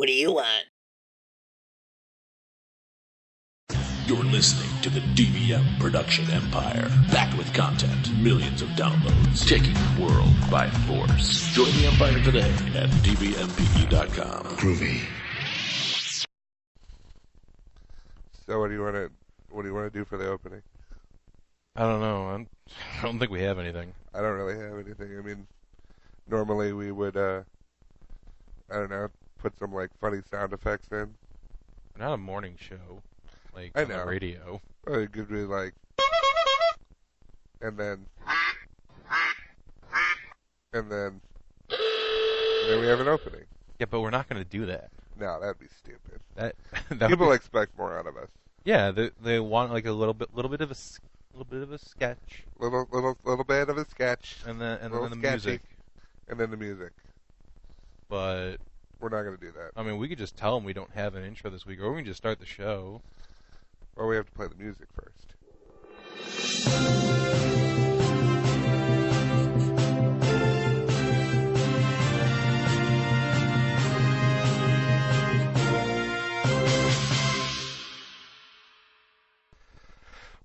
What do you want? You're listening to the DVM production empire. Packed with content, millions of downloads, taking the world by force. Join the empire today at dvmpe.com. Groovy. So what do you want to do for the opening? I don't know. I don't think we have anything. I don't really have anything. I mean, normally we would, I don't know, put some like funny sound effects in. We're not a morning show, like I on know. the radio. Or it could be like, and then we have an opening. Yeah, but we're not going to do that. No, that'd be stupid. That People expect more out of us. Yeah, they want like a little bit of a sketch. Little bit of a sketch. And then the sketchy. music. And then the music. But we're not going to do that. I mean, we could just tell them we don't have an intro this week, or we can just start the show. Or we have to play the music first.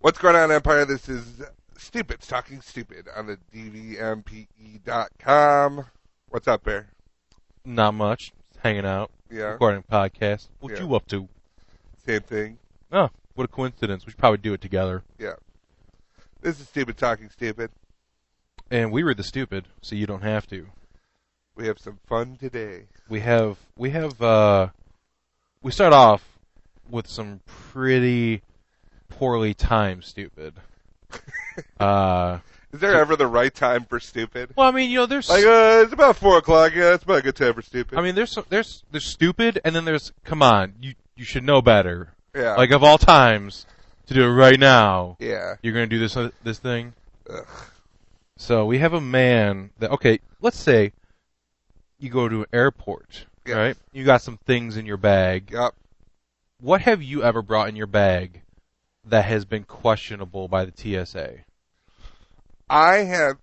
What's going on, Empire? This is Stupid's Talking Stupid on the dvmpe.com. What's up, Bear? Not much. Hanging out. Yeah. Recording a podcast. What Yeah. you up to? Same thing. Oh, what a coincidence. We should probably do it together. Yeah. This is Stupid Talking Stupid. And we were the stupid, so you don't have to. We have some fun today. We start off with some pretty poorly timed stupid. Is there ever the right time for stupid? Well, I mean, you know, there's Like, it's about 4 o'clock. Yeah, it's about a good time for stupid. I mean, there's stupid, and then there's come on, you should know better. yeah. Like of all times to do it right now, yeah. you're gonna do this thing. Ugh. So we have a man that let's say you go to an airport, Yes. right? You got some things in your bag. Yup. What have you ever brought in your bag that has been questionable by the TSA?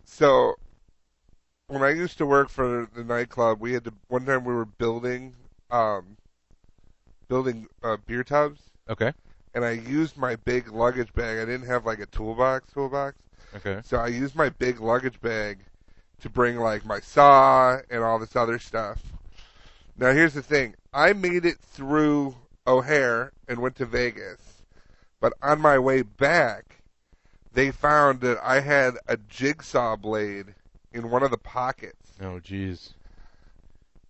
So when I used to work for the nightclub, one time we were building beer tubs, Okay. and I used my big luggage bag. I didn't have like a toolbox, Okay. so I used my big luggage bag to bring like my saw and all this other stuff. Now here's the thing. I made it through O'Hare and went to Vegas, but on my way back, they found that I had a jigsaw blade in one of the pockets Oh, jeez.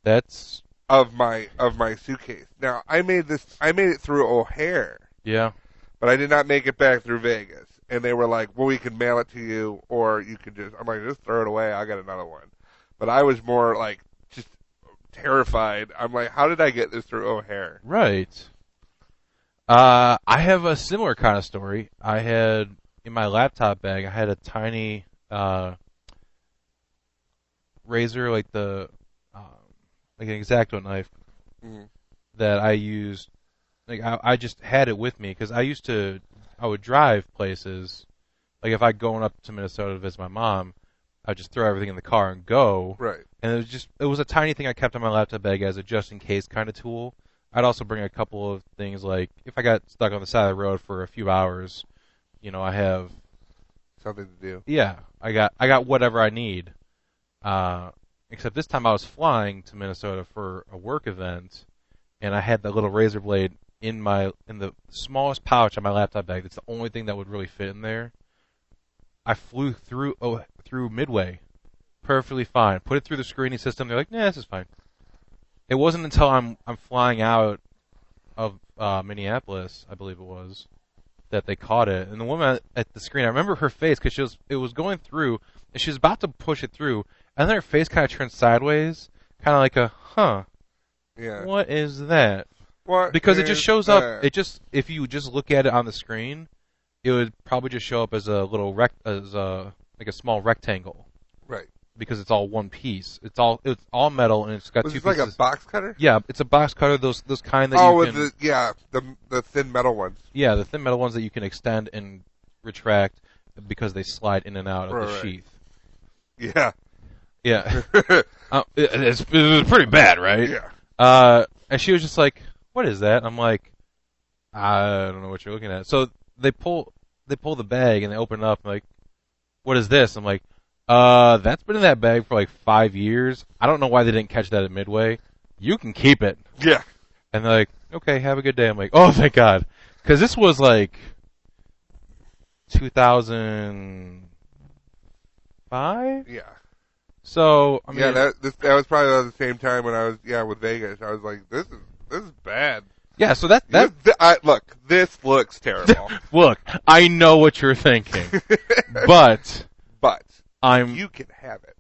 That's of my suitcase. Now I made it through O'Hare, yeah. but I did not make it back through Vegas. And they were like, "Well, we can mail it to you, or you could just." I'm like, "Just throw it away. I got another one." But I was more like just terrified. I'm like, "How did I get this through O'Hare?" Right. I have a similar kind of story. I had in my laptop bag, I had a tiny razor, like an X-Acto knife Mhm. that I used. Like I just had it with me because I would drive places. Like if I'd going up to Minnesota to visit my mom, I'd just throw everything in the car and go. Right. And it was a tiny thing I kept in my laptop bag as a just in case kind of tool. I'd also bring a couple of things like if I got stuck on the side of the road for a few hours, you know, I have Something to do. yeah, I got whatever I need. Except this time I was flying to Minnesota for a work event, and I had that little razor blade in the smallest pouch on my laptop bag. That's the only thing that would really fit in there. I flew through Midway, perfectly fine. Put it through the screening system. They're like, "Nah, this is fine." It wasn't until I'm flying out of Minneapolis, I believe it was, that they caught it. And the woman at the screen, I remember her face because it was going through, and she was about to push it through, and then her face kind of turned sideways, kind of like Yeah. what is that? What? Because it just is shows that? up. If you just look at it on the screen, it would probably just show up as a little like a small rectangle. Right. Because it's all one piece. It's all metal, and it's got Was two this like pieces. a box cutter? Yeah, it's a box cutter. Those kind that Oh, you can. the thin metal ones. Yeah, the thin metal ones that you can extend and retract because they slide in and out of the Right. sheath. Yeah. Yeah. It's pretty bad, right? Yeah. And she was just like, "What is that?" I'm like, "I don't know what you're looking at." So they pull the bag and they open it up. I'm like, "What is this?" I'm like, that's been in that bag for like 5 years. I don't know why they didn't catch that at Midway. You can keep it." Yeah. And they're like, "Okay, have a good day." I'm like, "Oh, thank God," because this was like 2005. Yeah. So I mean, Yeah, that was probably around the same time when I was with Vegas. I was like, this is bad. yeah. So that Look, this looks terrible. look, I know what you're thinking, but But I'm you can have it.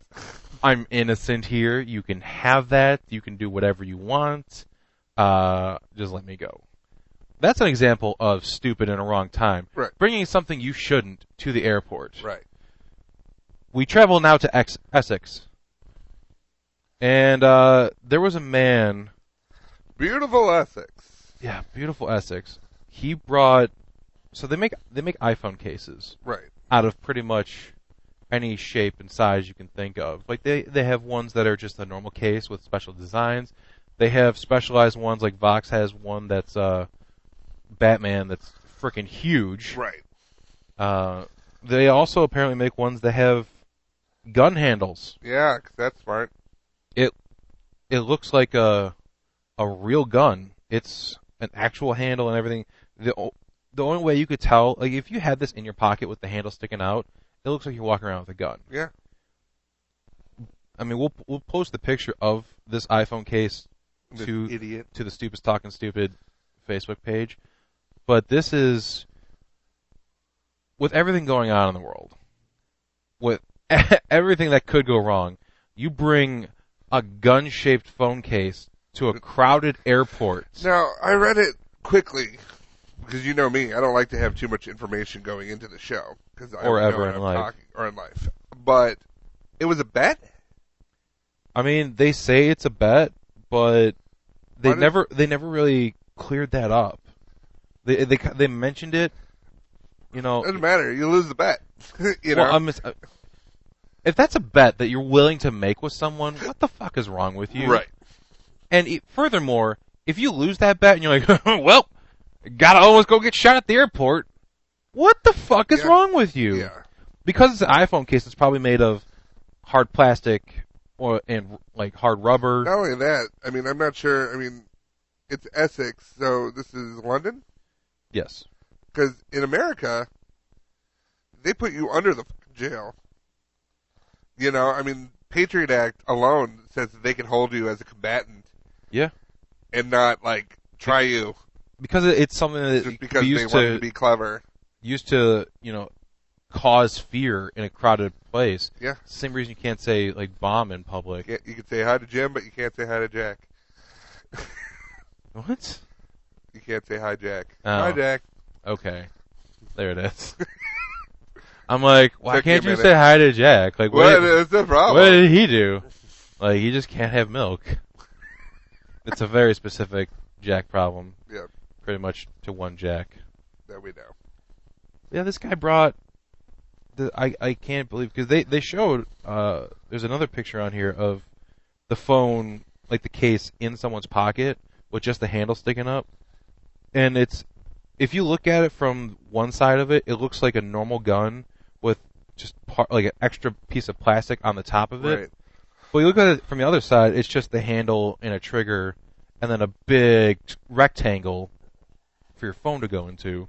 I'm innocent here. You can have that. You can do whatever you want. Just let me go. That's an example of stupid in a wrong time. Right. Bringing something you shouldn't to the airport. Right. We travel now to Essex. And there was a man. Beautiful Essex. Yeah, beautiful Essex. He brought. So they make iPhone cases. Right. Out of pretty much any shape and size you can think of. Like they have ones that are just a normal case with special designs. They have specialized ones, like Vox has one that's Batman that's freaking huge. Right. They also apparently make ones that have gun handles. Yeah, 'cause that's smart. It looks like a real gun. It's an actual handle and everything. The only way you could tell, like if you had this in your pocket with the handle sticking out, it looks like you're walking around with a gun. Yeah. I mean, we'll post the picture of this iPhone case to the Stupid's Talking Stupid Facebook page. But this is, with everything going on in the world, with everything that could go wrong, you bring a gun-shaped phone case to a crowded airport. Now, I read it quickly because you know me, I don't like to have too much information going into the show because Or ever in life. Or in life. But it was a bet. I mean, they say it's a bet, but they never really cleared that up. They mentioned it, you know. Doesn't matter. You lose the bet. you Well, know. If that's a bet that you're willing to make with someone, what the fuck is wrong with you? Right. And furthermore, if you lose that bet and you're like, well, gotta almost go get shot at the airport, what the fuck is wrong with you? Yeah. Because it's an iPhone case, it's probably made of hard plastic and like hard rubber. Not only that, I mean, I'm not sure. I mean, it's Essex, so this is London? Yes. Because in America, they put you under the jail. You know, I mean, Patriot Act alone says that they can hold you as a combatant. Yeah. And not, like, try you. Because it's something that just because they want to be clever. Used to, you know, cause fear in a crowded place. Yeah. Same reason you can't say, like, bomb in public. You can say hi to Jim, but you can't say hi to Jack. What? You can't say hi, Jack. Oh. Hi, Jack. Okay. There it is. I'm like, why Took you can't a you minute. say hi to Jack? Like, What is the problem? What did he do? Like, he just can't have milk. It's a very specific Jack problem. Yeah. Pretty much to one Jack. That we know. Yeah, this guy brought. I can't believe, because they showed. There's another picture on here of the phone, like the case, in someone's pocket with just the handle sticking up, and it's. If you look at it from one side of it, it looks like a normal gun with just like an extra piece of plastic on the top of it. Right. But you look at it from the other side, it's just the handle and a trigger, and then a big rectangle for your phone to go into.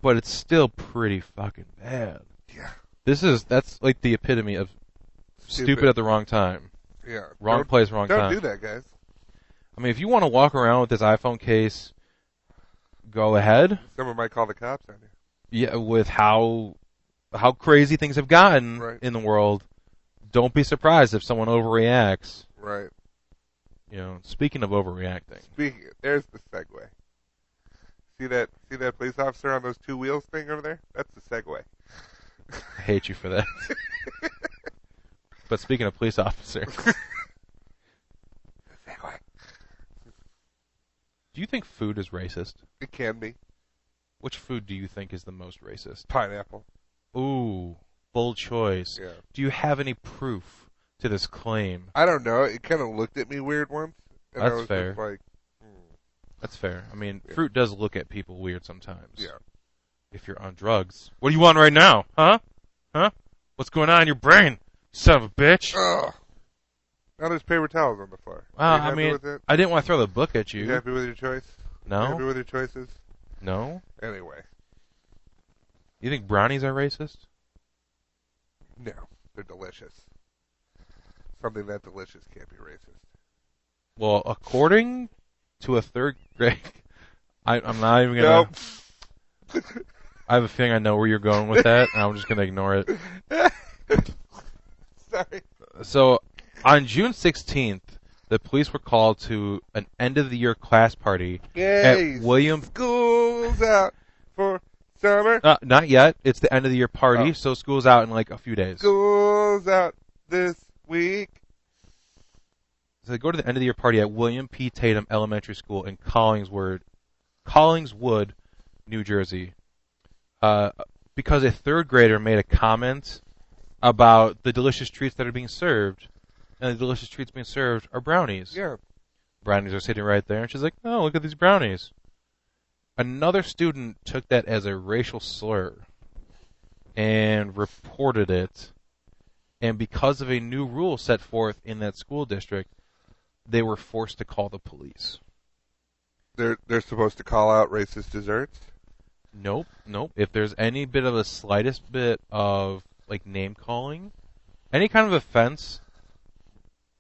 But it's still pretty fucking bad. Yeah. That's like the epitome of stupid at the wrong time. Yeah. Wrong place, wrong time. Don't do that, guys. I mean, if you want to walk around with this iPhone case, go ahead. Someone might call the cops on you. Yeah, with how crazy things have gotten in the world, don't be surprised if someone overreacts. Right. You know, speaking of overreacting. There's the segue. See that police officer on those two wheels thing over there? That's the segue. I hate you for that. But speaking of police officer. Segue. Do you think food is racist? It can be. Which food do you think is the most racist? Pineapple. Ooh, bold choice. Yeah. Do you have any proof to this claim? I don't know. It kind of looked at me weird once. And That's I was fair. just like, That's fair. I mean, fruit does look at people weird sometimes. yeah. If you're on drugs. What do you want right now? Huh? Huh? What's going on in your brain? Son of a bitch. Ugh. Now there's paper towels on the floor. Are you I happy mean, with it? I didn't want to throw the book at you. You happy with your choice? No. You happy with your choices? No. Anyway. You think brownies are racist? No. They're delicious. Something that delicious can't be racist. Well, according to a third grade... I'm not even going to... Nope. I have a feeling I know where you're going with that, and I'm just going to ignore it. Sorry. So, on June 16th, the police were called to an end-of-the-year class party Yay, at William... School's out for summer. Not yet. It's the end-of-the-year party, Oh. so school's out in like a few days. School's out this week. So they go to the end-of-the-year party at William P. Tatum Elementary School in Collingswood, New Jersey, because a third grader made a comment about the delicious treats that are being served, and the delicious treats being served are brownies. Yeah. Brownies are sitting right there, and she's like, "Oh, look at these brownies." Another student took that as a racial slur and reported it, and because of a new rule set forth in that school district, they were forced to call the police. They're supposed to call out racist desserts? Nope. If there's any bit of the slightest bit of like name calling, any kind of offense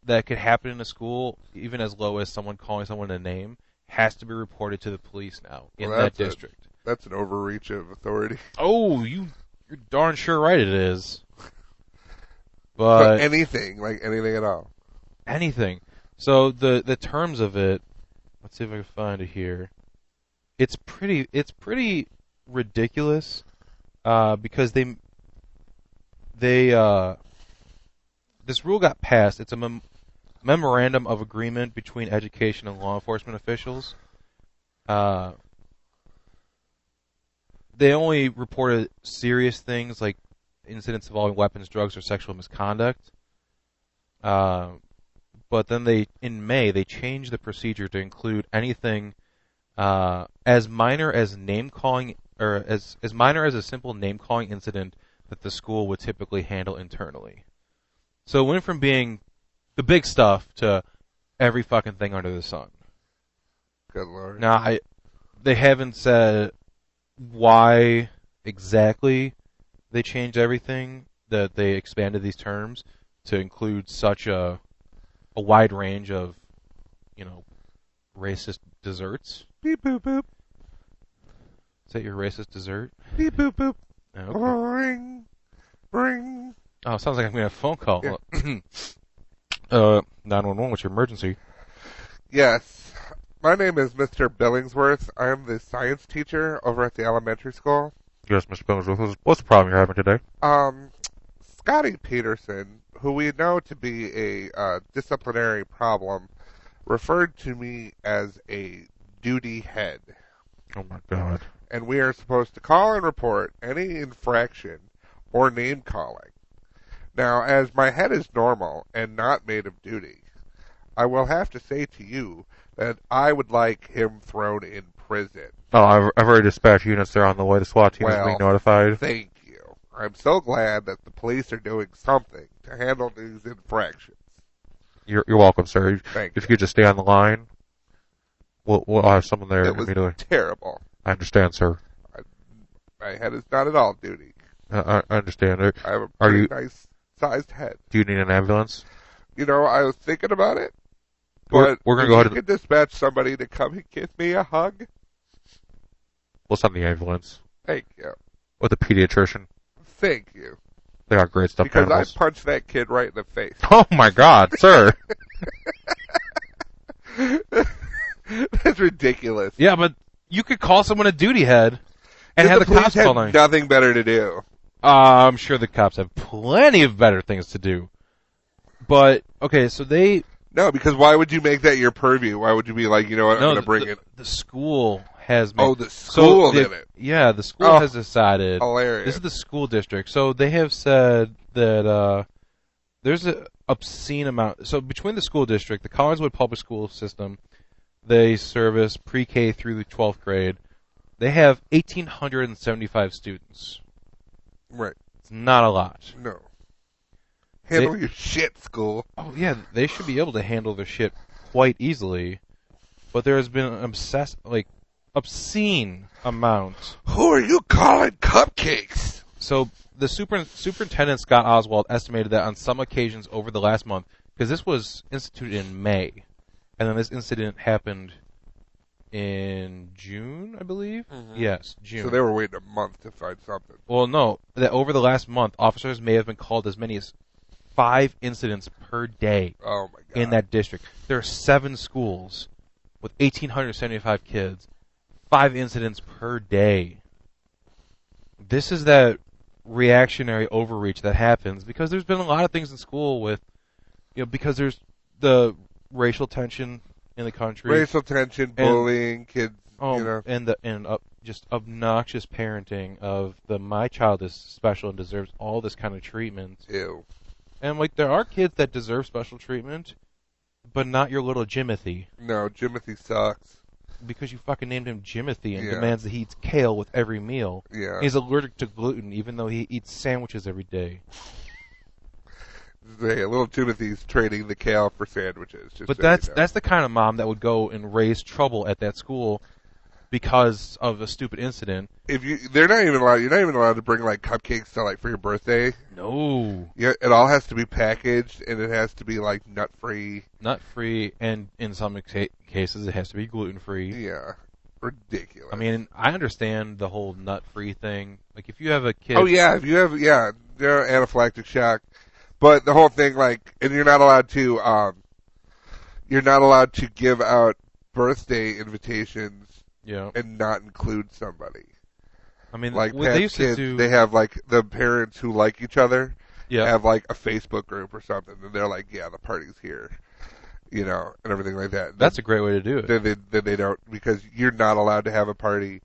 that could happen in a school, even as low as someone calling someone a name, has to be reported to the police now in that district. That's an overreach of authority. Oh, you're darn sure right it is. But anything at all. Anything. So the terms of it, let's see if I can find it here. It's pretty ridiculous because this rule got passed. It's a memorandum of agreement between education and law enforcement officials. They only reported serious things like incidents involving weapons, drugs, or sexual misconduct. But then in May, they changed the procedure to include anything as minor as name calling, or as minor as a simple name calling incident that the school would typically handle internally. So it went from being the big stuff to every fucking thing under the sun. Good Lord. Now, they haven't said why exactly they changed everything, that they expanded these terms to include such a wide range of, racist desserts. Beep boop boop. Is that your racist dessert? Beep boop boop. Okay. Ring. Oh, sounds like I'm getting a phone call. Yeah. 911, what's your emergency? Yes. My name is Mr. Billingsworth. I am the science teacher over at the elementary school. Yes, Mr. Billingsworth. What's the problem you're having today? Scotty Peterson, who we know to be a disciplinary problem, referred to me as a duty head. Oh, my God. And we are supposed to call and report any infraction or name calling. Now, as my head is normal and not made of duty, I will have to say to you that I would like him thrown in prison. Oh, I've already dispatched units there on the way. The SWAT team is being notified. Thank you. I'm so glad that the police are doing something to handle these infractions. You're welcome, sir. Thank If you could just stay on the line, we'll have someone there immediately. It was terrible. I understand, sir. My head is not at all duty. I understand. I have a pretty nice-sized head. Do you need an ambulance? I was thinking about it. But we're going to go ahead and you could dispatch somebody to come and give me a hug. We'll send the ambulance. Thank you. With a pediatrician. Thank you. They got great stuff. Because animals. I punched that kid right in the face. Oh my God, sir! That's ridiculous. Yeah, but you could call someone a duty head and If have the cops had call them. nothing better to do. I'm sure the cops have plenty of better things to do. But okay, so they. No, because why would you make that your purview? Why would you be like, I'm going to bring it? The school has made... Oh, the school did it. Yeah, the school has decided... Hilarious. This is the school district. So they have said that there's an obscene amount. So between the school district, the Collinswood public school system, they service pre-K through the 12th grade. They have 1,875 students. Right. It's not a lot. No. Handle your shit, school. Oh, yeah, they should be able to handle their shit quite easily. But there has been an obscene amount. Who are you calling cupcakes? So the superintendent, Scott Oswald, estimated that on some occasions over the last month, because this was instituted in May, and then this incident happened in June, I believe? Mm-hmm. Yes, June. So they were waiting a month to find something. Well, no, that over the last month, officers may have been called as many as 5 incidents per day in that district. There are 7 schools with 1,875 kids, 5 incidents per day. This is that reactionary overreach that happens because there's been a lot of things in school with, because there's the racial tension in the country. Racial tension, bullying, kids, and just obnoxious parenting of my child is special and deserves all this kind of treatment. Ew. And there are kids that deserve special treatment, but not your little Jimothy. No, Jimothy sucks. Because you fucking named him Jimothy and demands that he eats kale with every meal. Yeah. He's allergic to gluten even though he eats sandwiches every day. Little Timothy's trading the kale for sandwiches. But that's the kind of mom that would go and raise trouble at that school because of a stupid incident. You're not even allowed to bring cupcakes to for your birthday. No. Yeah, it all has to be packaged and it has to be nut free. Nut free, and in some cases it has to be gluten free. Yeah, ridiculous. I mean, I understand the whole nut free thing. If you have a kid. Oh yeah, if you have they're anaphylactic shock, but the whole thing and you're not allowed to give out birthday invitations. Yeah. And not include somebody. I mean, Pat's they used kids, to do... they have the parents who like each other have a Facebook group or something, and they're the party's here, and everything like that. That's a great way to do it. Then they don't, because you're not allowed to have a party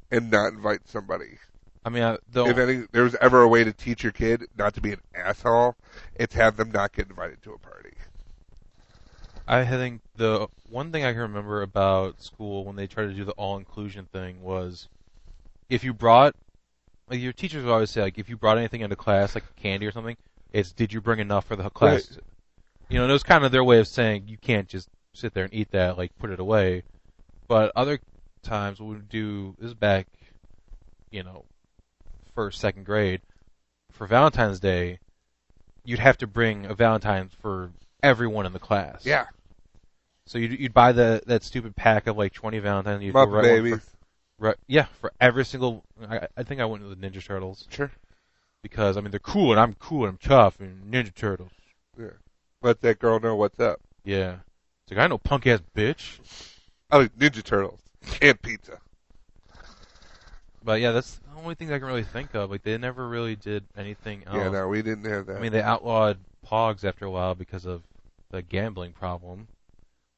and not invite somebody. I mean, if there's ever a way to teach your kid not to be an asshole, it's have them not get invited to a party. I think the one thing I can remember about school when they tried to do the all-inclusion thing was if you brought, your teachers would always say, if you brought anything into class, candy or something, it's, did you bring enough for the class? Right. And it was kind of their way of saying, you can't just sit there and eat that, put it away. But other times, what we would do, this is back, first, second grade, for Valentine's Day, you'd have to bring a Valentine for everyone in the class. Yeah. So you'd buy that stupid pack of 20 Valentines. You'd Muppet Babies. For every single. I think I went with the Ninja Turtles. Sure. Because they're cool and I'm cool and I'm tough and Ninja Turtles. Yeah. Let that girl know what's up. Yeah. It's I know punk ass bitch. I like Ninja Turtles and pizza. But yeah, that's the only thing I can really think of. They never really did anything else. Yeah, no, we didn't have that. They outlawed Pogs after a while because of the gambling problem.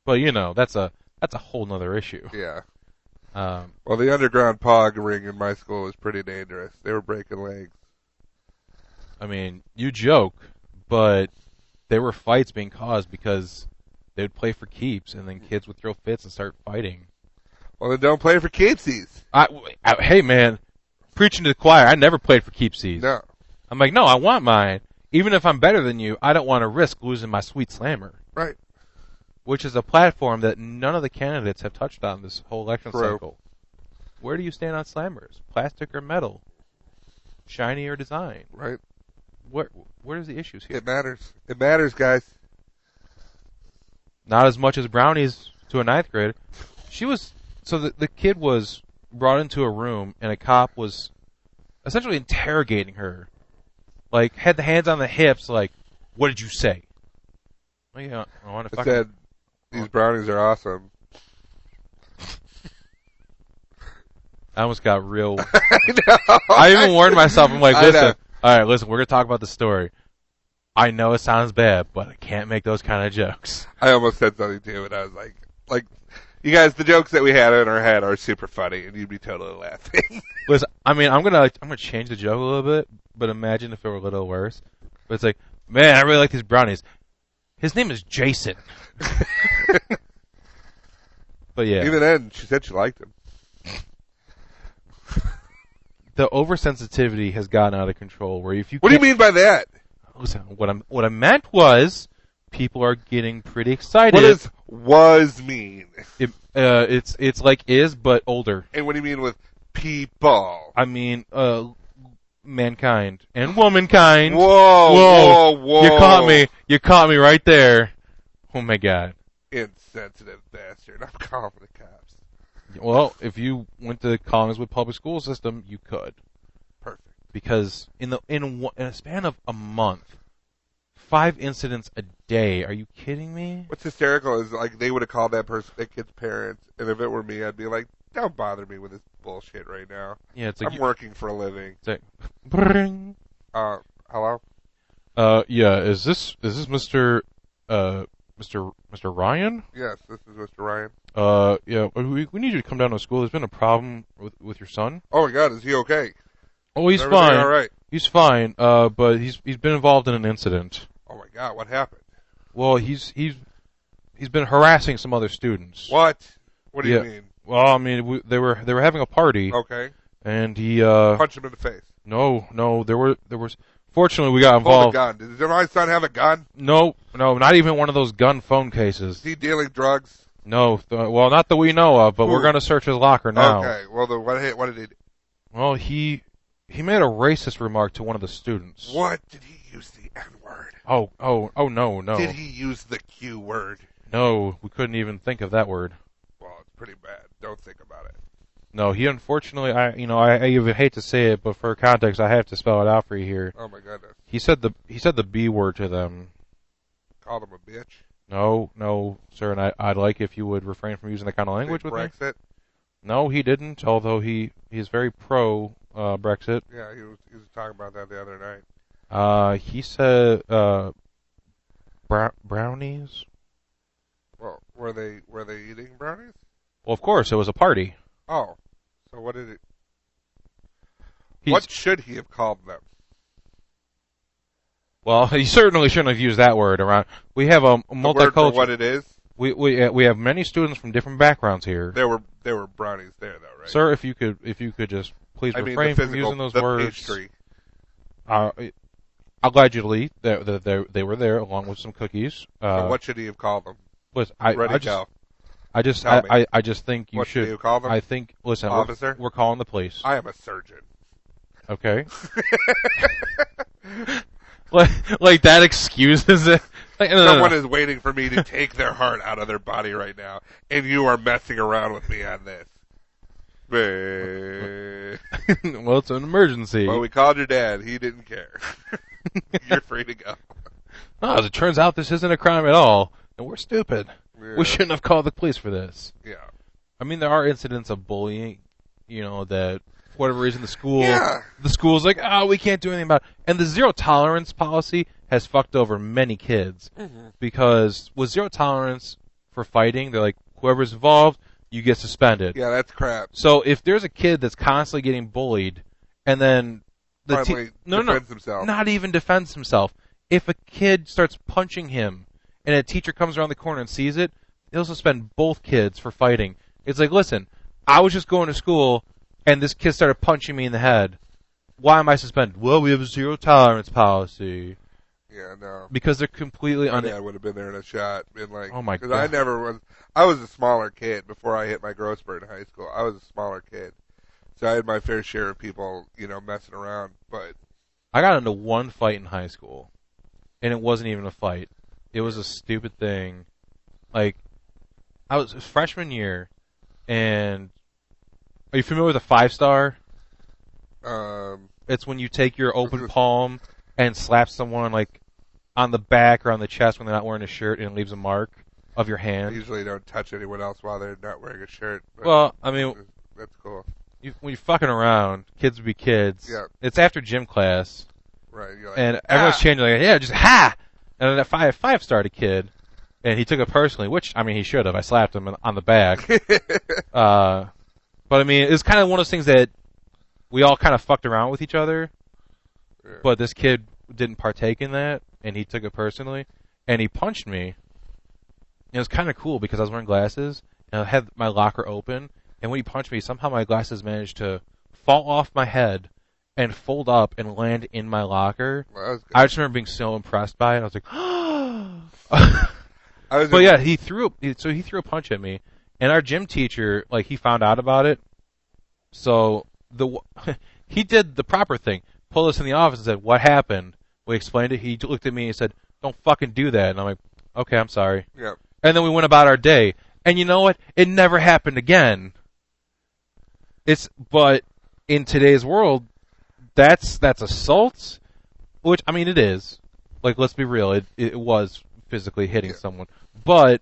But that's a whole nother issue. Yeah. Well, the underground pog ring in my school was pretty dangerous. They were breaking legs. You joke, but there were fights being caused because they would play for keeps, and then kids would throw fits and start fighting. Well, then don't play for keepsies. Hey, man, preaching to the choir, I never played for keepsies. No. I'm no, I want mine. Even if I'm better than you, I don't want to risk losing my sweet slammer. Right. Which is a platform that none of the candidates have touched on this whole election cycle. Where do you stand on slammers? Plastic or metal? Shiny or design? Right. Where's the issues here? It matters. It matters, guys. Not as much as brownies to a 9th grader. So the kid was brought into a room and a cop was essentially interrogating her. Had the hands on the hips, what did you say? I want to said, these brownies are awesome. I almost got real. I even warned myself. I'm listen, all right, listen, we're going to talk about the story. I know it sounds bad, but I can't make those kind of jokes. I almost said something too, and I was like, you guys, the jokes that we had in our head are super funny, and you'd be totally laughing. Listen, I'm gonna change the joke a little bit, but imagine if it were a little worse. But it's Man, I really like these brownies. His name is Jason. But yeah. Even then, she said she liked him. The oversensitivity has gotten out of control. Where if you What do you mean by that? Listen, what I meant was people are getting pretty excited. What does "was" mean? It's like is but older. And what do you mean with people? I mean mankind and womankind. Whoa. You caught me right there. Oh my god. Insensitive bastard. I'm calling the cops. Well, if you went to Collingswood public school system, you could. Perfect. Because in a span of a month, 5 incidents a day. Are you kidding me? What's hysterical is like they would have called that kid's parents, and if it were me, I'd be like, "Don't bother me with this bullshit right now. Yeah, it's like I'm working for a living." It's like, bring. Hello. Yeah. Is this Mr. Ryan? Yes, this is Mr. Ryan. Yeah. We need you to come down to school. There's been a problem with your son. Oh my God, is he okay? Oh, he's Is everything fine. all right? He's fine. But he's been involved in an incident. Oh my God, what happened? Well, he's been harassing some other students. What? What do you mean? Well, I mean, they were having a party. Okay. And he Punch him in the face. No, there was. Fortunately, we got Hold involved. a gun. Does my son have a gun? No, not even one of those gun phone cases. Is he dealing drugs? No, well, not that we know of, but we're going to search his locker now. Okay. Well, what did he do? Well, he made a racist remark to one of the students. What did he use the N-word? Oh, no. Did he use the Q word? No, we couldn't even think of that word. Well, it's pretty bad. Don't think about it. No, he unfortunately, I even hate to say it, but for context, I have to spell it out for you here. Oh my goodness. He said the B word to them. Called him a bitch. No, sir, and I'd like if you would refrain from using that kind of language with Brexit? me. No, he didn't. Although he's very pro Brexit. Yeah, he was talking about that the other night. He said brownies. Well, were they eating brownies? Well, of course, it was a party. Oh, so what did it? What should he have called them? Well, he certainly shouldn't have used that word around. We have a multicultural. Word for what it is. We have many students from different backgrounds here. There were brownies there though, right? Sir, if you could just please refrain from using those words. Pastry. I'll gladly that they were there along with some cookies. So what should he have called them? Listen, I just think you what should. You call them? I think. Listen, officer, we're calling the police. I am a surgeon. Okay. like that excuses it. Like, Someone is waiting for me to take their heart out of their body right now, and you are messing around with me on this. Well, it's an emergency. Well, we called your dad. He didn't care. You're free to go. No, as it turns out, this isn't a crime at all, and we're stupid. Yeah. We shouldn't have called the police for this. Yeah. I mean, there are incidents of bullying, that for whatever reason the school's like, we can't do anything about it. And the zero tolerance policy has fucked over many kids. Mm-hmm. Because with zero tolerance for fighting, they're like, whoever's involved, you get suspended. Yeah, that's crap. So if there's a kid that's constantly getting bullied, and then defends himself. Not even defends himself. If a kid starts punching him, and a teacher comes around the corner and sees it, they'll suspend both kids for fighting. It's like, listen, I was just going to school, and this kid started punching me in the head. Why am I suspended? Well, we have a zero tolerance policy. Yeah, no. Because they're completely my dad would have been there in a shot. Been like, oh my God. Because I was a smaller kid before I hit my growth spurt in high school. I was a smaller kid. So I had my fair share of people, messing around. But I got into one fight in high school, and it wasn't even a fight. It was a stupid thing. Like, it was freshman year, and are you familiar with a 5-star? It's when you take your open palm and slap someone like on the back or on the chest when they're not wearing a shirt, and it leaves a mark of your hand. I usually don't touch anyone else while they're not wearing a shirt. Well, I mean, that's cool. When you're fucking around, kids would be kids. Yeah. It's after gym class. Right. You're like, and everyone's changing like, yeah, just ha! And then that 5-starred a kid, and he took it personally, which, I mean, he should have. I slapped him on the back. But, I mean, it's kind of one of those things that we all kind of fucked around with each other, but this kid didn't partake in that. and he took it personally, and he punched me. It was kind of cool because I was wearing glasses, and I had my locker open, and when he punched me, somehow my glasses managed to fall off my head and fold up and land in my locker. Well, that was good. I just remember being so impressed by it. I was like, but yeah, he threw a punch at me, and our gym teacher, like, he found out about it, so he did the proper thing, pulled us in the office and said, "What happened?" We explained it. He looked at me and said, "Don't fucking do that." And I'm like, "Okay, I'm sorry." Yep. And then we went about our day. And you know what? It never happened again. But in today's world, that's assault, which, I mean, it is. Like, let's be real, it was physically hitting someone. But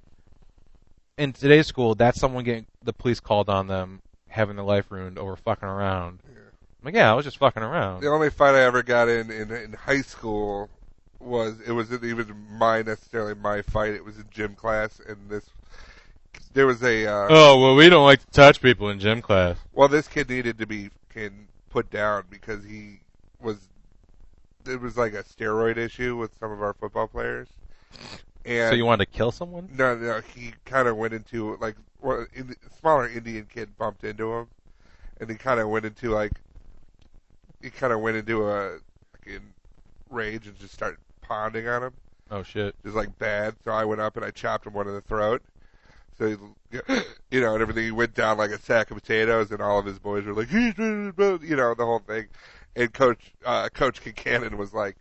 in today's school, that's someone getting the police called on them, having their life ruined over fucking around. Yeah. I'm like, yeah, I was just fucking around. The only fight I ever got in high school wasn't even necessarily my fight. It was in gym class, and there was a we don't like to touch people in gym class. Well, this kid needed to be put down because it was like a steroid issue with some of our football players. And so you wanted to kill someone? No, he kind of went into a smaller Indian kid bumped into him, and he kind of went into a fucking rage and just started pounding on him. Oh shit! Just like bad. So I went up and I chopped him one in the throat. So and everything. He went down like a sack of potatoes, and all of his boys were like, the whole thing. And Coach Kincannon was like,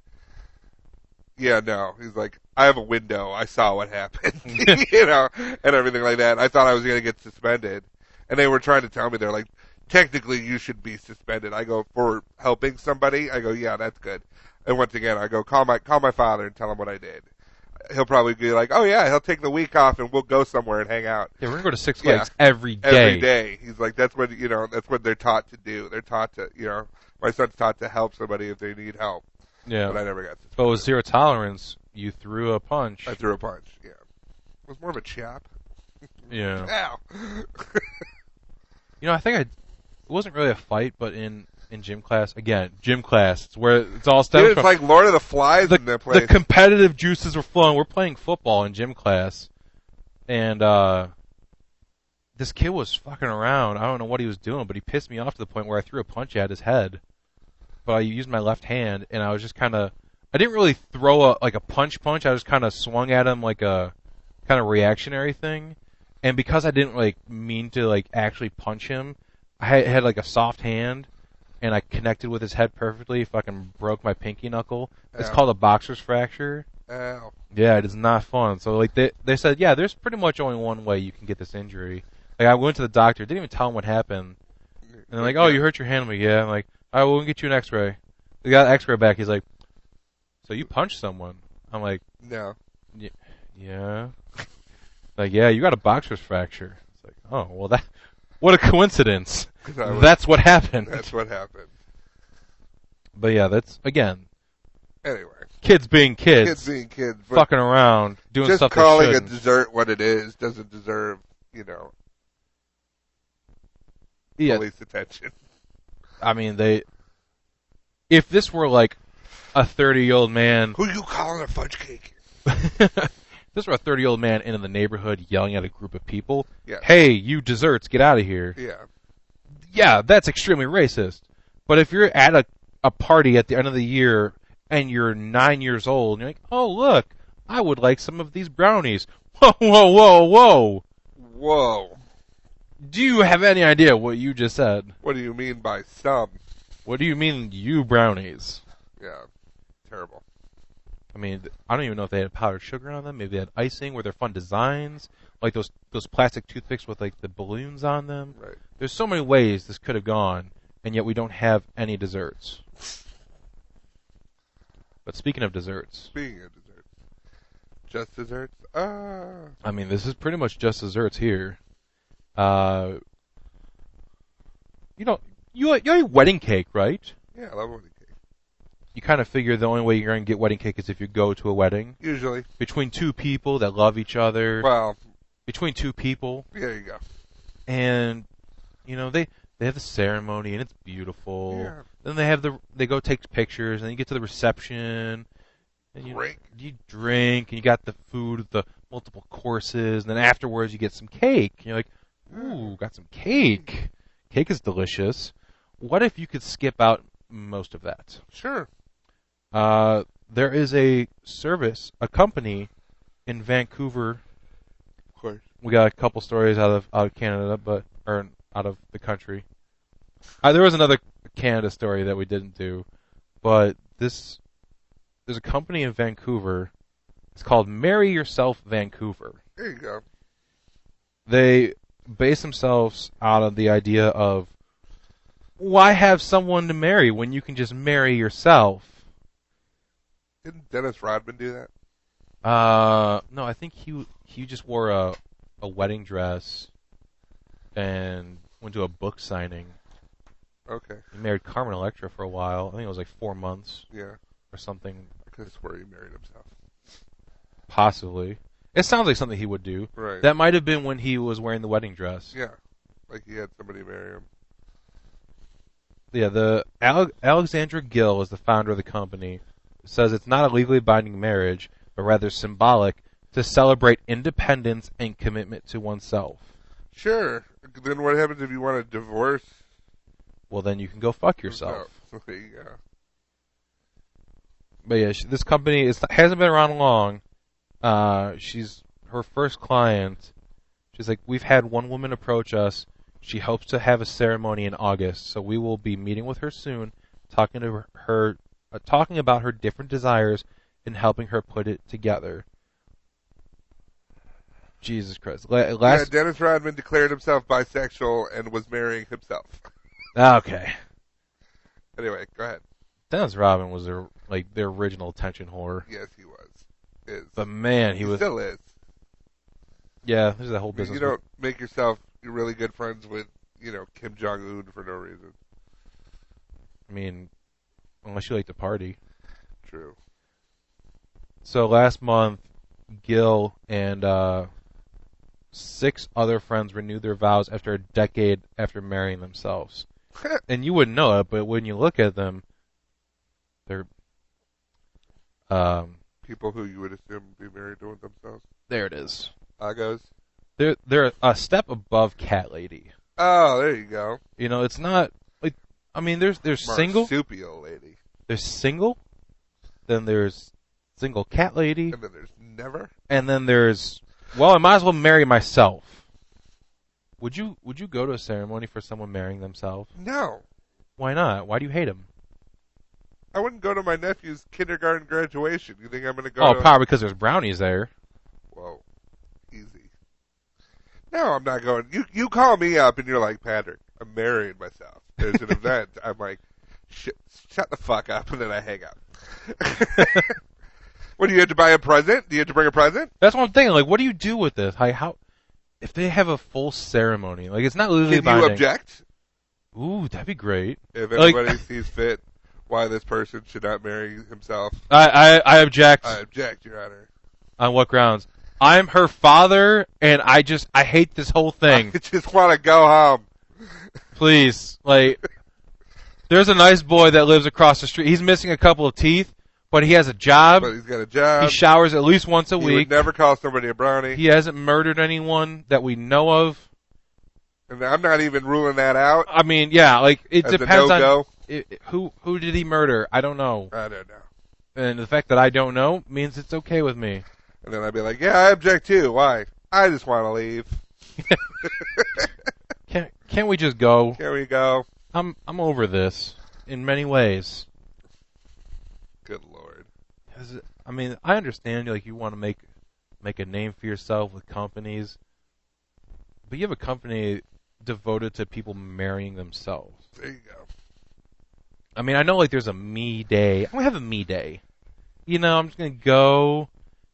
"Yeah, no." He's like, "I have a window. I saw what happened," and everything like that. I thought I was going to get suspended, and they were trying to tell me, they're like, "Technically, you should be suspended." I go, "For helping somebody?" I go, "Yeah, that's good." And once again, I go, call my father and tell him what I did. He'll probably be like, "Oh yeah," he'll take the week off and we'll go somewhere and hang out. Yeah, we're gonna go to Six Flags every day. Every day. He's like, that's what they're taught to do. They're taught to, my son's taught to help somebody if they need help. Yeah. But I never got suspended. But with zero tolerance, you threw a punch. I threw a punch. Yeah. It was more of a chop. Yeah. Ow. I think it wasn't really a fight, but in gym class, it's where it's all stems from. It's like Lord of the Flies in that place. The competitive juices were flowing. We're playing football in gym class, and this kid was fucking around. I don't know what he was doing, but he pissed me off to the point where I threw a punch at his head. But I used my left hand, and I was just I didn't really throw a punch. I just kind of swung at him like a kind of reactionary thing. And because I didn't mean to actually punch him, I had a soft hand, and I connected with his head perfectly. Fucking broke my pinky knuckle. It's called a boxer's fracture. Ow. Yeah, it is not fun. So they said, yeah, there's pretty much only one way you can get this injury. I went to the doctor, didn't even tell him what happened. And they're like, "Oh, you hurt your hand." I'm like, "Yeah." I'm like, "All right, we'll get you an X-ray." They got an X-ray back. He's like, "So you punched someone?" I'm like, "No." Yeah. Like, "Yeah, you got a boxer's fracture." It's like, "Oh, well, what a coincidence." That's what happened. That's what happened. But yeah, that's, again, anyway, kids being kids. Kids being kids. Fucking around, doing stuff they shouldn't. Just calling a dessert what it is doesn't deserve, police attention. I mean, if this were like a 30-year-old man... Who you calling a fudge cake? If this were a 30-year-old man in the neighborhood yelling at a group of people, yeah. "Hey, you desserts, get out of here." Yeah, that's extremely racist. But if you're at a party at the end of the year and you're 9 years old and you're like, "Oh, look, I would like some of these brownies." Whoa, whoa, whoa, whoa. Whoa. Do you have any idea what you just said? What do you mean by some? What do you mean, you brownies? Yeah, terrible. I mean, I don't even know if they had powdered sugar on them. Maybe they had icing. Were there fun designs? Like those plastic toothpicks with the balloons on them? Right. There's so many ways this could have gone, and yet we don't have any desserts. But speaking of desserts. Just desserts? I mean, this is pretty much just desserts here. You like wedding cake, right? Yeah, I love wedding cake. You kind of figure the only way you're going to get wedding cake is if you go to a wedding. Usually. Between two people that love each other. Well. Between two people. There you go. And, they have the ceremony, and it's beautiful. Yeah. Then they go take pictures, and then you get to the reception. And Drink. You drink, and you got the food, the multiple courses, and then afterwards you get some cake. And you're like, ooh, got some cake. Cake is delicious. What if you could skip out most of that? Sure. There is a company in Vancouver. Of course. We got a couple stories out of Canada, or out of the country. There was another Canada story that we didn't do, but there's a company in Vancouver. It's called Marry Yourself Vancouver. There you go. They base themselves out of the idea of, why have someone to marry when you can just marry yourself? Didn't Dennis Rodman do that? No, I think he just wore a wedding dress and went to a book signing. Okay. He married Carmen Electra for a while. I think it was like 4 months. Yeah. Or something. I could swear he married himself. Possibly. It sounds like something he would do. Right. That might have been when he was wearing the wedding dress. Yeah. Like he had somebody marry him. Yeah, the Alexandra Gill is the founder of the company. Says it's not a legally binding marriage, but rather symbolic to celebrate independence and commitment to oneself. Sure. Then what happens if you want a divorce? Well, then you can go fuck yourself. Oh, there you go. But yeah, this company hasn't been around long. She's her first client. She's like, we've had one woman approach us. She hopes to have a ceremony in August, so we will be meeting with her soon, talking about her different desires and helping her put it together. Jesus Christ! Dennis Rodman declared himself bisexual and was marrying himself. Okay. Anyway, go ahead. Dennis Rodman was their original attention whore. Yes, he was. But man, he was. Still is. Yeah, there's that whole business. You don't make yourself really good friends with, Kim Jong-un for no reason. I mean, unless you like to party. True. So last month, Gil and 6 other friends renewed their vows after a decade after marrying themselves. And you wouldn't know it, but when you look at them, they're people who you would assume be married to themselves. There it is. Agos. They're a step above Cat Lady. Oh, there you go. It's not like, I mean, there's single. Marsupial lady. There's single. Then there's single Cat Lady. And then there's never. And then there's, well, I might as well marry myself. Would you go to a ceremony for someone marrying themselves? No. Why not? Why do you hate him? I wouldn't go to my nephew's kindergarten graduation. You think I'm going to go Oh, probably because there's brownies there. Whoa. Easy. No, I'm not going. You call me up and you're like, Patrick, I'm marrying myself. There's an event. I'm like, shut the fuck up, and then I hang up. What, do you have to buy a present? Do you have to bring a present? That's what I'm thinking. Like, what do you do with this? How if they have a full ceremony? Like, it's not legally binding. Can you object? Ooh, that'd be great. If anybody sees fit why this person should not marry himself. I object. I object, Your Honor. On what grounds? I'm her father, and I hate this whole thing. I just want to go home. Please, there's a nice boy that lives across the street. He's missing a couple of teeth, but he has a job. But he's got a job. He showers at least once a week. He would never call somebody a brownie. He hasn't murdered anyone that we know of. And I'm not even ruling that out. I mean, yeah, it as depends a no-go. on who did he murder. I don't know. I don't know. And the fact that I don't know means it's okay with me. And then I'd be like, yeah, I object too. Why? I just want to leave. Can't we just go? Can we go? I'm over this in many ways. Good Lord. I mean, I understand you want to make a name for yourself with companies, but you have a company devoted to people marrying themselves. There you go. I mean, I know there's a me day. I'm gonna have a me day. I'm just gonna go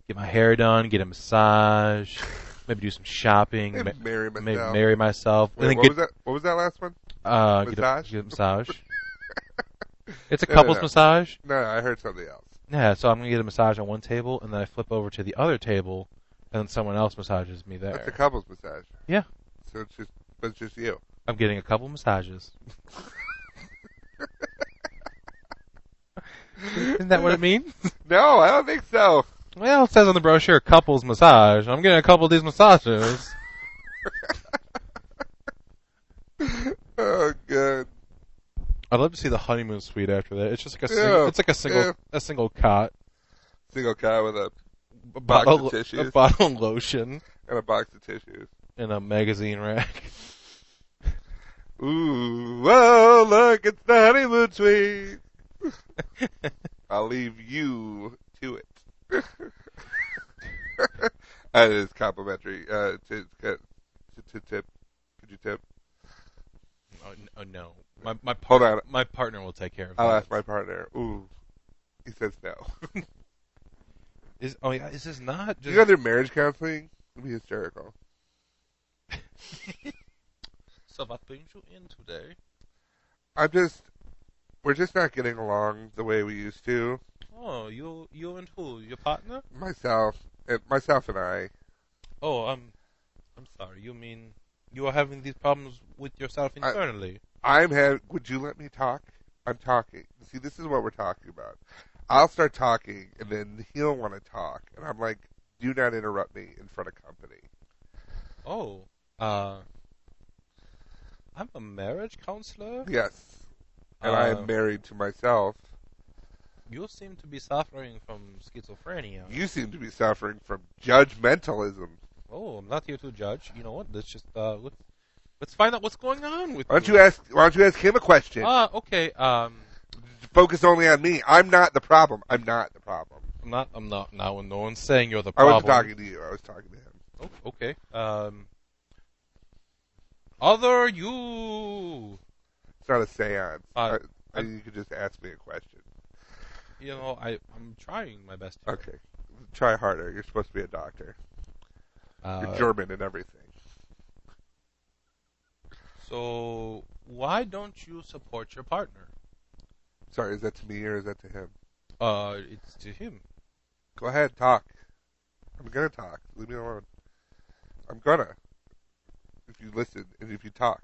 get my hair done, get a massage, maybe do some shopping, marry myself. maybe marry myself. Wait, what was that last one? Massage? Get a massage. It's a couple's massage. No, I heard something else. Yeah, so I'm gonna get a massage on one table, and then I flip over to the other table, and then someone else massages me there. That's a couple's massage. Yeah. So it's just you. I'm getting a couple massages. Isn't that what it means? No, I don't think so. Well, it says on the brochure, couples massage. I'm getting a couple of these massages. Oh, good. I'd love to see the honeymoon suite after that. It's just like a single cot. Single cot with a A box bottle of tissues. A bottle of lotion. And a box of tissues. And a magazine rack. Ooh, whoa, look, it's the honeymoon suite. I'll leave you to it. That is complimentary. To tip. Could you tip? Oh, no. My Hold on. My partner will take care of I'll that. ask my partner. Ooh. He says no. Is this not just... You go through marriage counseling? It'd be hysterical. So what brings you in today? We're just not getting along the way we used to. Oh, you and who? Your partner? Myself and I. Oh, I'm sorry. You mean you are having these problems with yourself internally? Would you let me talk? I'm talking. See, this is what we're talking about. I'll start talking, and then he'll want to talk, and I'm like, do not interrupt me in front of company. Oh, I'm a marriage counselor? Yes. And I am married to myself. You seem to be suffering from schizophrenia. You seem to be suffering from judgmentalism. Oh, I'm not here to judge. You know what? Let's just let's find out what's going on with Why don't you ask him a question? Okay. Focus only on me. I'm not the problem. I'm not the problem. I'm not now. No one's saying you're the I problem. wasn't talking to you. I was talking to him. Oh, okay. Other you. It's not a seance. I'm- You could just ask me a question. You know, I'm trying my best. Here. Okay. Try harder. You're supposed to be a doctor. You're German and everything. So why don't you support your partner? Sorry, is that to me or is that to him? It's to him. Go ahead, talk. I'm gonna talk. Leave me alone. I'm gonna. If you listen and if you talk.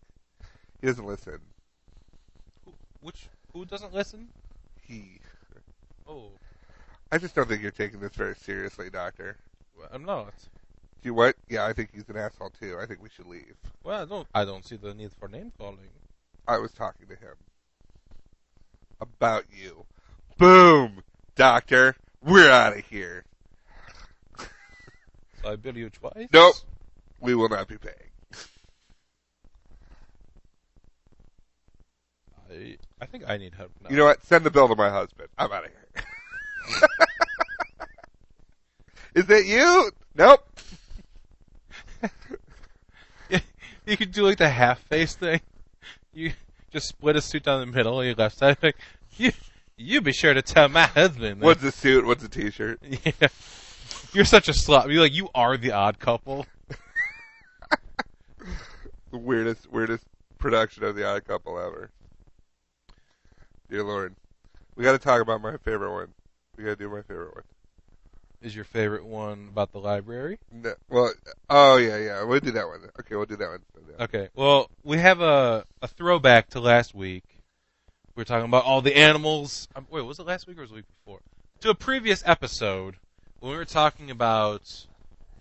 He doesn't listen. Who doesn't listen? He. Oh, I just don't think you're taking this very seriously, Doctor. well, I'm not. Do you what? Yeah, I think he's an asshole too. I think we should leave. Well, I don't see the need for name calling. I was talking to him. About you. Boom! Doctor, we're out of here. So I bill you twice? Nope. We will not be paying. I think I need help now. You know what? Send the bill to my husband. I'm out of here. Is that you? Nope. You could do like the half face thing. You just split a suit down the middle on your left side. Like, you be sure to tell my husband. What's a suit? What's a t-shirt? Yeah. You're such a slut. You are the odd couple. The weirdest production of The Odd Couple ever. Dear Lord. We gotta talk about my favorite one. We gotta do my favorite one. Is your favorite one about the library? No, well, oh yeah. We'll do that one. Okay, we'll do that one. Okay. Well, we have a throwback to last week. We were talking about all the animals. Wait, was it last week or was it the week before? To a previous episode when we were talking about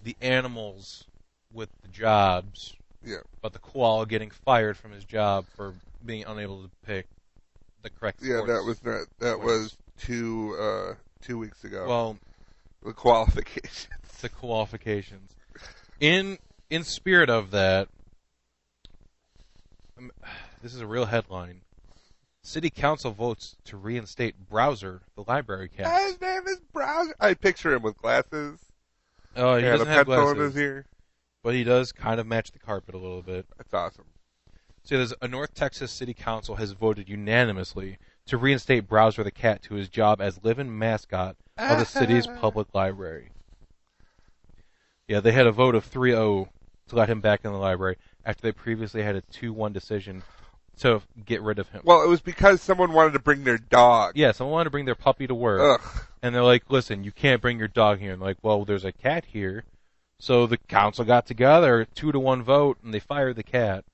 the animals with the jobs. Yeah. About the koala getting fired from his job for being unable to pick the correct sports. Yeah, that was 2 weeks ago. Well, the qualifications. The qualifications. In spirit of that, this is a real headline. City Council votes to reinstate Browser, the library cat. His name is Browser. I picture him with glasses. Oh, he and doesn't a have pencil glasses. in his ear. But he does kind of match the carpet a little bit. That's awesome. So there's a North Texas City Council has voted unanimously to reinstate Browser the cat to his job as live-in mascot of the city's public library. Yeah, they had a vote of 3-0 to let him back in the library after they previously had a 2-1 decision to get rid of him. Well, it was because someone wanted to bring their dog. Yeah, someone wanted to bring their puppy to work. Ugh. And they're like, listen, you can't bring your dog here. And they're like, well, there's a cat here. So the council got together, 2-1 vote, and they fired the cat.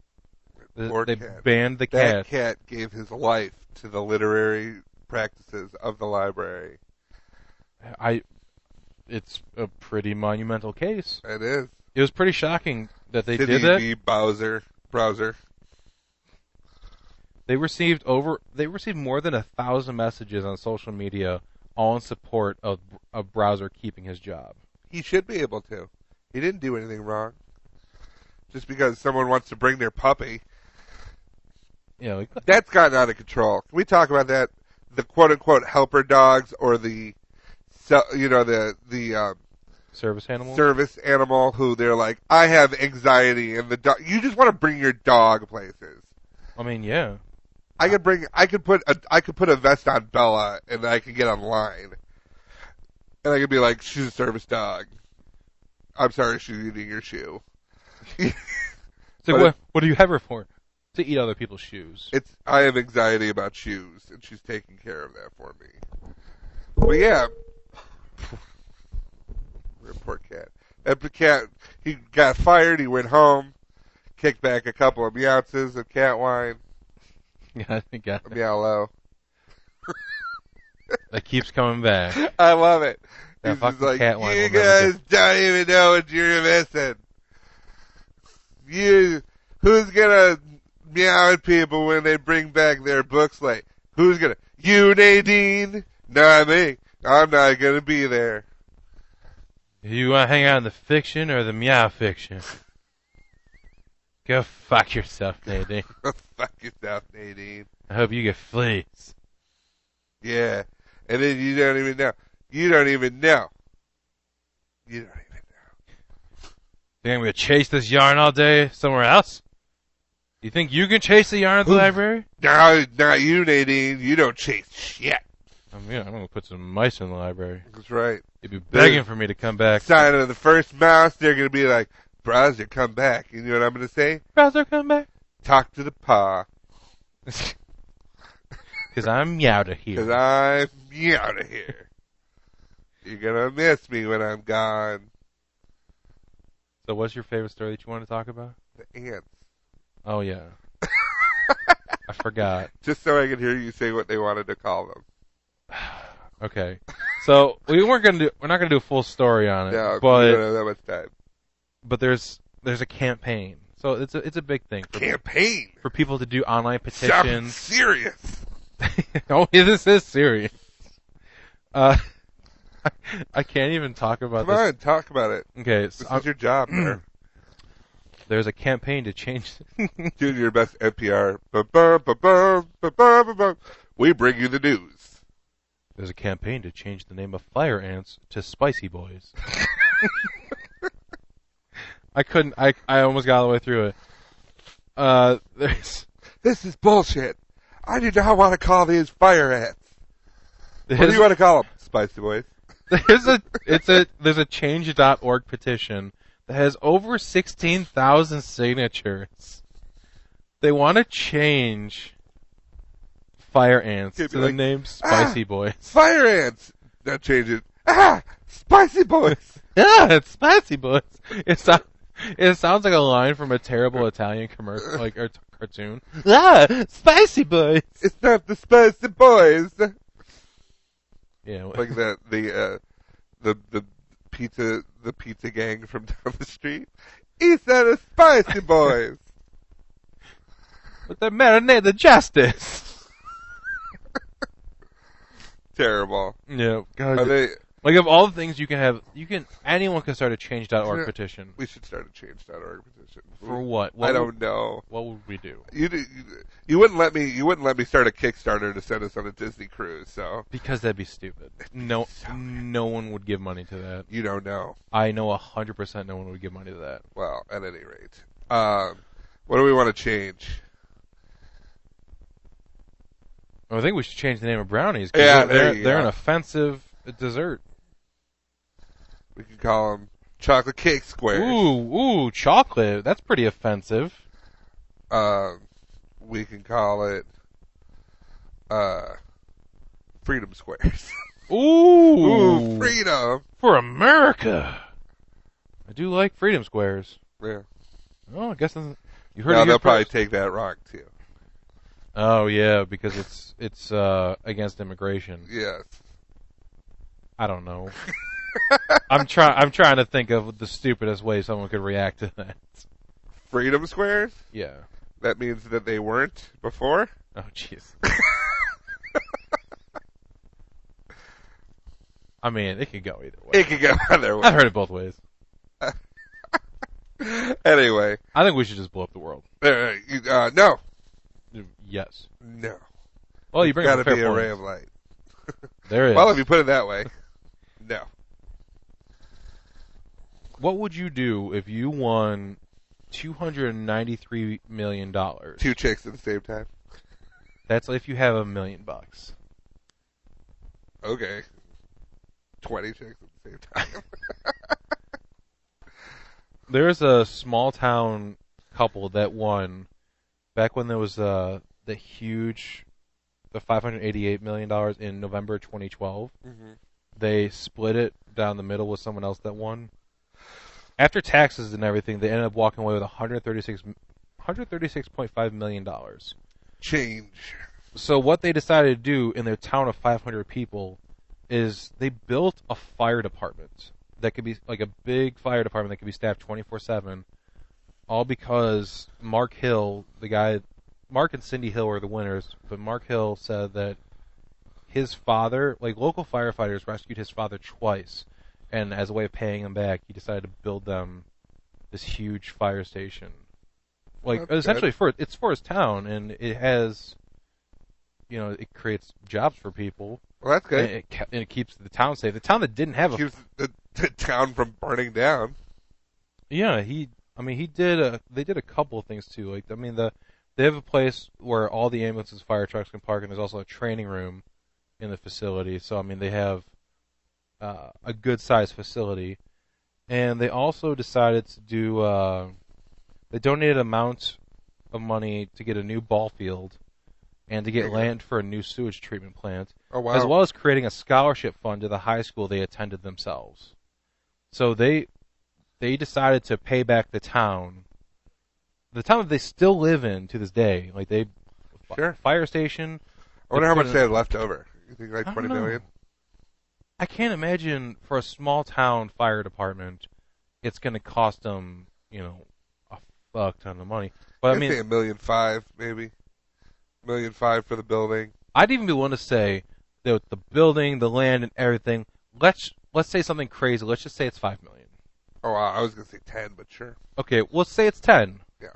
They Poor cat. banned the cat. That cat gave his life to the literary practices of the library. It's a pretty monumental case. It is. It was pretty shocking that they City did that. v. browser. They received more than 1,000 messages on social media, all in support of a browser keeping his job. He should be able to. He didn't do anything wrong. Just because someone wants to bring their puppy. That's gotten out of control. Can we talk about that? The quote-unquote helper dogs, or the service animal? Service animal who they're like, I have anxiety, and the dog. You just want to bring your dog places. I mean, yeah. I could put a vest on Bella, and I could get online, and I could be like, she's a service dog. I'm sorry, she's eating your shoe. So what do you have her for? To eat other people's shoes. I have anxiety about shoes, and she's taking care of that for me. But yeah, poor cat. That cat, he got fired. He went home, kicked back a couple of meowses of cat wine. Yeah, I got it. Meow low. That keeps coming back. I love it. That He's fucking just like, cat wine you will never guys don't even know what you're missing. Who's gonna meow at people when they bring back their books late? Who's gonna? You, Nadine? Not me. I'm not gonna be there. You want to hang out in the fiction or the meow fiction? Go fuck yourself, Nadine. Go fuck yourself, Nadine. I hope you get fleas. Yeah. And then you don't even know. You don't even know. Think I'm going to chase this yarn all day somewhere else? You think you can chase the yarn at the library? No, not you, Nadine. You don't chase shit. I'm going to put some mice in the library. That's right. You'd be begging for me to come back. Sign of the first mouse, they're going to be like, browser, come back. You know what I'm going to say? Browser, come back. Talk to the paw. Because I'm meowed of here. Because I'm meowed of here. You're going to miss me when I'm gone. So what's your favorite story that you want to talk about? The ants. Oh, yeah. I forgot. Just so I could hear you say what they wanted to call them. Okay. So we're not gonna do a full story on it. No, but you don't have that much time. But there's a campaign. So it's a big thing for people to do online petitions. Sounds serious. Oh, this is serious. I can't even talk about this. Come on, talk about it. Okay, this is your job, man. There's a campaign to change. Do your best NPR. Ba-ba-ba-ba-ba-ba-ba-ba. We bring you the news. There's a campaign to change the name of fire ants to Spicy Boys. I couldn't. I almost got all the way through it. This is bullshit. I do not want to call these fire ants. What do you want to call them? Spicy Boys. There's a change.org petition that has over 16,000 signatures. They want to change fire ants to the name Spicy Boys. Fire ants. Now change it. Spicy Boys. Yeah, it's Spicy Boys. It sounds like a line from a terrible Italian commercial, like or cartoon. Spicy Boys. It's not the Spicy Boys. Yeah, like the pizza gang from down the street. It's not the Spicy Boys. But they marinate the justice. Terrible. Yeah, God. Are they? Like, of all the things you can have, anyone can start a change.org petition. We should start a change.org petition. For what? I don't know. What would we do? You wouldn't let me start a Kickstarter to send us on a Disney cruise, so. Because that'd be stupid. No one would give money to that. You don't know. I know 100% no one would give money to that. Well, at any rate. What do we want to change? I think we should change the name of brownies. Yeah, they're an offensive dessert. We can call them chocolate cake squares. Ooh, chocolate. That's pretty offensive. We can call it freedom squares. Ooh, freedom for America. I do like freedom squares. Yeah. Oh, I guess you heard. No, they'll probably take that wrong too. Oh yeah, because it's against immigration. Yes. I don't know. I'm trying to think of the stupidest way someone could react to that. Freedom squares? Yeah. That means that they weren't before? Oh jeez. I mean, it could go either way. It could go either way. I've heard it both ways. Anyway. I think we should just blow up the world. No. Yes. No. Well, you bring up Got a to fair be a point. ray of light. There is. Well, if you put it that way. No. What would you do if you won $293 million? 2 chicks at the same time. That's if you have $1 million. Okay. 20 chicks at the same time. There's a small town couple that won back when there was the $588 million in November 2012. Mm-hmm. They split it down the middle with someone else that won. After taxes and everything, they ended up walking away with $136.5 million. Change. So what they decided to do in their town of 500 people is they built a fire department that could be like a big fire department that could be staffed 24/7, all because Mark Hill, Mark and Cindy Hill were the winners, but Mark Hill said that his father, like local firefighters rescued his father twice, and as a way of paying him back, he decided to build them this huge fire station. Like That's essentially good. it's for his town, and it has, it creates jobs for people. Well, that's good. And it keeps the town safe. The town that didn't have Keeps the town from burning down. they did a couple of things too. Like, they have a place where all the ambulances, fire trucks can park, and there's also a training room in the facility. So, they have a good sized facility. And they also decided to do, they donated an amount of money to get a new ball field and to get land for a new sewage treatment plant. Oh, wow. As well as creating a scholarship fund to the high school they attended themselves. So they decided to pay back the town that they still live in to this day. Like, Sure. Fire station. I wonder how much they had left over. You think like 20 million? I can't imagine for a small town fire department, it's going to cost them, a fuck ton of money. But I'd say $1.5 million, maybe. $1.5 million for the building. I'd even be willing to say that with the building, the land, and everything, let's say something crazy. Let's just say it's $5 million. Oh, I was going to say 10, but sure. Okay, let's say it's 10. Yeah.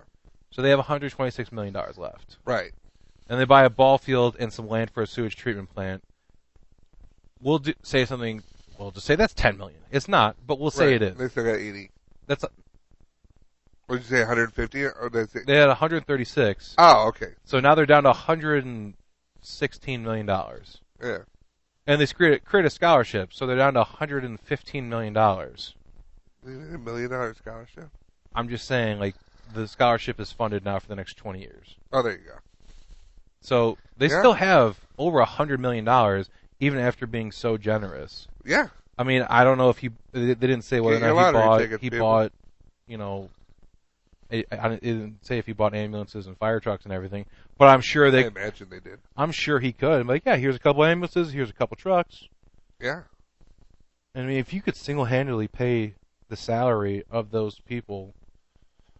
So they have $126 million left. Right. And they buy a ball field and some land for a sewage treatment plant. We'll say something. We'll just say that's $10 million. It's not, but we'll say it is. They still got 80. That's What did you say, 150? Or did I say? They had 136. Oh, okay. So now they're down to $116 million. Yeah. And they create a scholarship, so they're down to $115 million. They did $1 million scholarship? I'm just saying, like, the scholarship is funded now for the next 20 years. Oh, there you go. So they still have over $100 million, even after being so generous. Yeah. I don't know if they didn't say whether or not he bought, it didn't say if he bought ambulances and fire trucks and everything, but I'm sure I imagine they did. I'm sure he could. I'm like, yeah, here's a couple ambulances, here's a couple trucks. Yeah. If you could single-handedly pay the salary of those people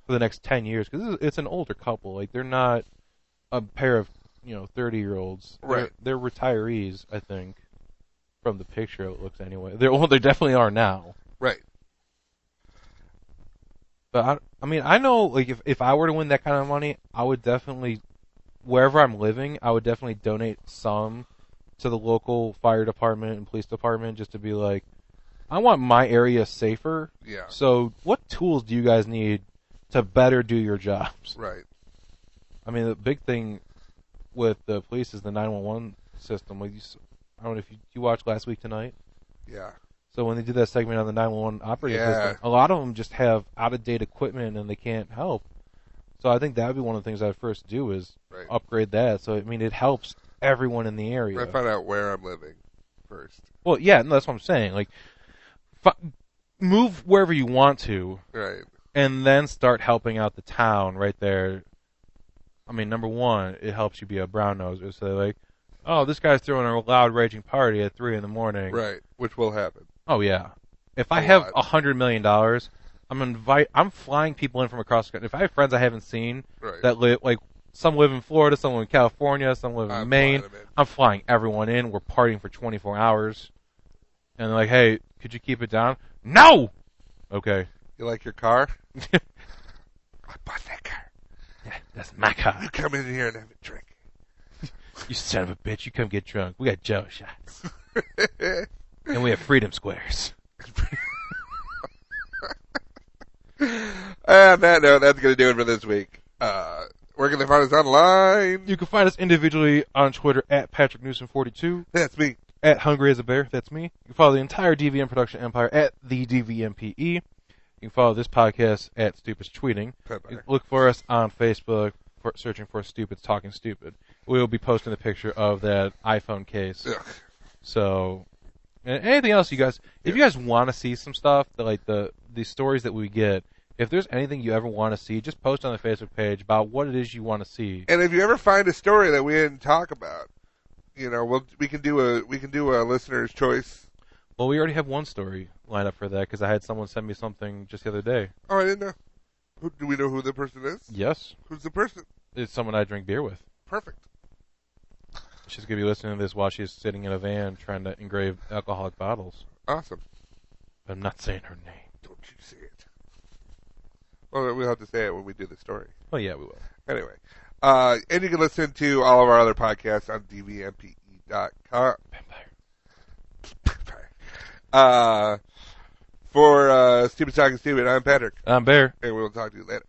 for the next 10 years, because it's an older couple, like, they're not a pair of 30-year-olds. Right. They're retirees, I think, from the picture it looks anyway. They definitely are now. Right. But I know, like, if I were to win that kind of money, I would definitely, wherever I'm living, I would definitely donate some to the local fire department and police department, just to be like, I want my area safer. Yeah. So what tools do you guys need to better do your jobs? Right. The big thing with the police is the 911 system. Like, I don't know if you watched Last Week Tonight. Yeah. So when they did that segment on the 911 operating system, a lot of them just have out-of-date equipment and they can't help. So I think that would be one of the things I'd first do is upgrade that. So, it helps everyone in the area. I find out where I'm living first. Well, yeah, no, that's what I'm saying. Like, move wherever you want to. Right. And then start helping out the town right there. I mean, number one, it helps you be a brown noser. So like, oh, this guy's throwing a loud raging party at 3 a.m. Right, which will happen. Oh yeah. If I have $100 million, I'm flying people in from across the country. If I have friends I haven't seen that live, like some live in Florida, some live in California, some live in Maine, I'm flying everyone in. We're partying for 24 hours. And they're like, hey, could you keep it down? No! Okay. You like your car? I bought that car. Yeah, that's my car. You come in here and have a drink. You son of a bitch, you come get drunk. We got Jello shots. And we have freedom squares. On that note, that's going to do it for this week. Where can they find us online? You can find us individually on Twitter at Patrick Newsom42. That's me. At Hungry as a Bear. That's me. You can follow the entire DVM production empire at the DVMPE. You can follow this podcast at Stupid's Tweeting. Look for us on Facebook, searching for Stupid's Talking Stupid. We will be posting the picture of that iPhone case. Ugh. So, and anything else, you guys, if you guys want to see some stuff, like the stories that we get, if there's anything you ever want to see, just post on the Facebook page about what it is you want to see. And if you ever find a story that we didn't talk about, you know, we can do a listener's choice. Well, we already have one story lined up for that because I had someone send me something just the other day. Oh, I didn't know. Do we know who the person is? Yes. Who's the person? It's someone I drink beer with. Perfect. She's going to be listening to this while she's sitting in a van trying to engrave alcoholic bottles. Awesome. But I'm not saying her name. Don't you say it. Well, we'll have to say it when we do the story. Oh, yeah, we will. Anyway. And you can listen to all of our other podcasts on dvmpe.com. For Stupid Talking Stupid, I'm Patrick. I'm Bear. And we'll talk to you later.